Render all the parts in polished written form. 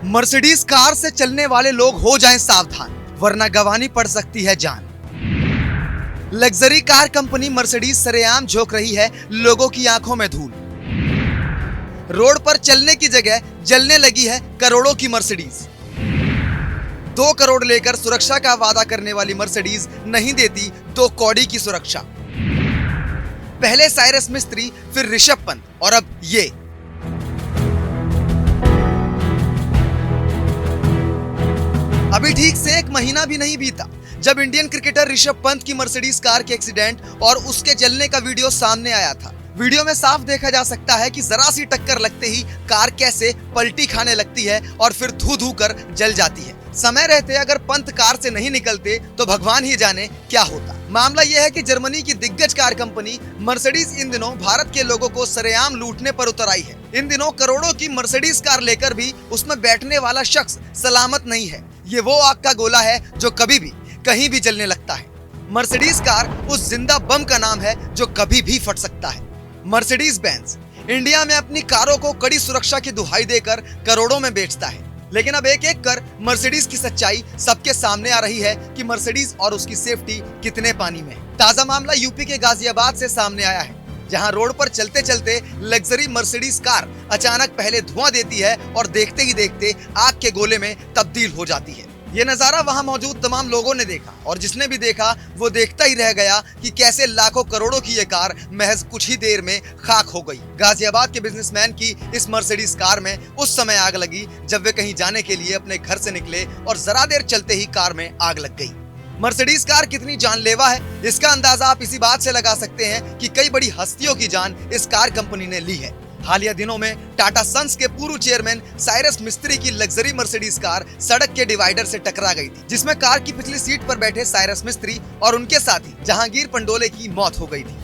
Mercedes car से चलने वाले लोग हो जाएं सावधान, वरना गंवानी पड़ सकती है जान। लग्जरी कार कंपनी मर्सिडीज सरेआम झोंक रही है लोगों की आंखों में धूल। रोड पर चलने की जगह जलने लगी है करोड़ों की मर्सिडीज। 2 करोड़ लेकर सुरक्षा का वादा करने वाली मर्सिडीज नहीं देती 2 कौड़ी की सुरक्षा। पहले साइरस मिस्त्री, फिर ऋषभ पंत और अब ये। अभी ठीक से 1 महीना भी नहीं बीता जब इंडियन क्रिकेटर ऋषभ पंत की मर्सिडीज कार के एक्सीडेंट और उसके जलने का वीडियो सामने आया था। वीडियो में साफ देखा जा सकता है कि जरा सी टक्कर लगते ही कार कैसे पलटी खाने लगती है और फिर धू धू कर जल जाती है। समय रहते अगर पंत कार से नहीं निकलते तो भगवान ही जाने क्या होता। मामला यह है कि जर्मनी की दिग्गज कार कंपनी मर्सिडीज इन दिनों भारत के लोगों को सरेआम लूटने पर उतर आई है। इन दिनों करोड़ों की मर्सिडीज कार लेकर भी उसमें बैठने वाला शख्स सलामत नहीं है। ये वो आग का गोला है जो कभी भी कहीं भी जलने लगता है। मर्सिडीज कार उस जिंदा बम का नाम है जो कभी भी फट सकता है। मर्सिडीज बेंज इंडिया में अपनी कारों को कड़ी सुरक्षा की दुहाई देकर करोड़ों में बेचता है, लेकिन अब एक एक कर मर्सिडीज की सच्चाई सबके सामने आ रही है कि मर्सिडीज और उसकी सेफ्टी कितने पानी में है। ताजा मामला यूपी के गाजियाबाद से सामने आया है, जहां रोड पर चलते चलते लग्जरी मर्सिडीज कार अचानक पहले धुआं देती है और देखते ही देखते आग के गोले में तब्दील हो जाती है। ये नजारा वहां मौजूद तमाम लोगों ने देखा और जिसने भी देखा वो देखता ही रह गया कि कैसे लाखों करोड़ों की ये कार महज कुछ ही देर में खाक हो गई। गाजियाबाद के बिजनेसमैन की इस मर्सिडीज कार में उस समय आग लगी जब वे कहीं जाने के लिए अपने घर से निकले और जरा देर चलते ही कार में आग लग गई। मर्सिडीज कार कितनी जानलेवा है, इसका अंदाजा आप इसी बात से लगा सकते हैं कि कई बड़ी हस्तियों की जान इस कार कंपनी ने ली है। हालिया दिनों में टाटा सन्स के पूर्व चेयरमैन साइरस मिस्त्री की लग्जरी मर्सिडीज कार सड़क के डिवाइडर से टकरा गई थी, जिसमें कार की पिछली सीट पर बैठे साइरस मिस्त्री और उनके साथी जहांगीर पंडोले की मौत हो गई थी।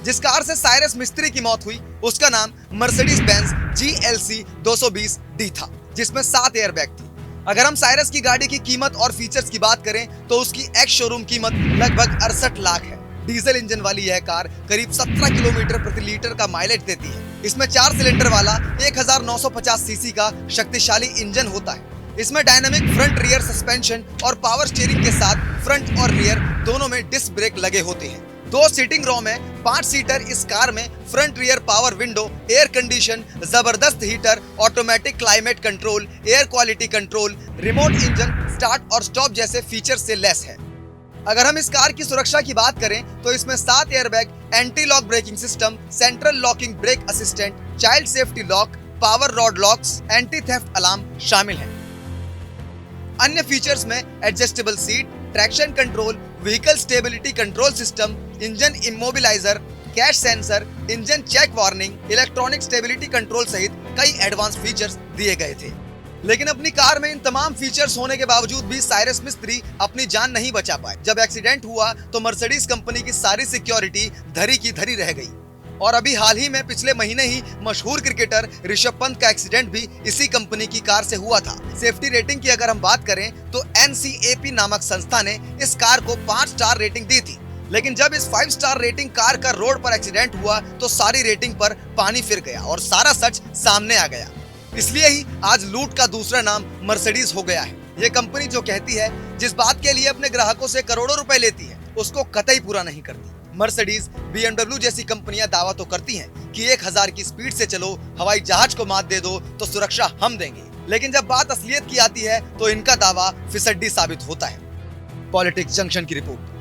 जिस कार से साइरस मिस्त्री की मौत हुई उसका नाम मर्सिडीज बेंज GLC 220D था, जिसमें 7 एयरबैग थी। अगर हम साइरस की गाड़ी की कीमत और फीचर्स की बात करें तो उसकी एक्स शोरूम कीमत लगभग 68 लाख है। डीजल इंजन वाली यह कार करीब 17 किलोमीटर प्रति लीटर का माइलेज देती है। इसमें 4 सिलेंडर वाला 1950 सीसी का शक्तिशाली इंजन होता है। इसमें डायनामिक फ्रंट रियर सस्पेंशन और पावर स्टीयरिंग के साथ फ्रंट और रियर दोनों में डिस्क ब्रेक लगे होते हैं। 2 सीटिंग रो में 5 सीटर इस कार में front rear power window, air condition, जबरदस्त heater, automatic climate control, air quality control, remote engine start और स्टॉप जैसे फीचर से लेस है। अगर हम इस कार की सुरक्षा की बात करें तो इसमें 7 airbags, anti lock braking system, central locking brake assistant, child safety lock, power rod locks, anti theft alarm शामिल हैं। अन्य फीचर्स में adjustable seat, traction control, vehicle stability control system, engine immobiliser, crash sensor, engine check warning, electronic stability control सहित कई advance features दिए गए थे। लेकिन अपनी कार में इन तमाम फीचर्स होने के बावजूद भी साइरस मिस्त्री अपनी जान नहीं बचा पाए। जब एक्सीडेंट हुआ तो मर्सिडीज कंपनी की सारी सिक्योरिटी धरी की धरी रह गई। और अभी हाल ही में पिछले महीने ही मशहूर क्रिकेटर ऋषभ पंत का एक्सीडेंट भी इसी कंपनी की कार से हुआ था। सेफ्टी रेटिंग की अगर हम बात करें तो NCAP नामक संस्था ने इस कार को 5 स्टार रेटिंग दी थी, लेकिन जब इस 5 स्टार रेटिंग कार का रोड पर एक्सीडेंट हुआ तो सारी रेटिंग पर पानी फिर गया और सारा सच सामने आ गया। इसलिए ही आज लूट का दूसरा नाम मर्सिडीज हो गया है। ये कंपनी जो कहती है जिस बात के लिए अपने ग्राहकों से करोड़ों रुपए लेती है उसको कतई पूरा नहीं करती। मर्सिडीज, BMW जैसी कंपनियां दावा तो करती हैं कि 1000 की स्पीड से चलो, हवाई जहाज को मात दे दो तो सुरक्षा हम देंगे, लेकिन जब बात असलियत की आती है तो इनका दावा फिसड्डी साबित होता है। पॉलिटिक्स जंक्शन की रिपोर्ट।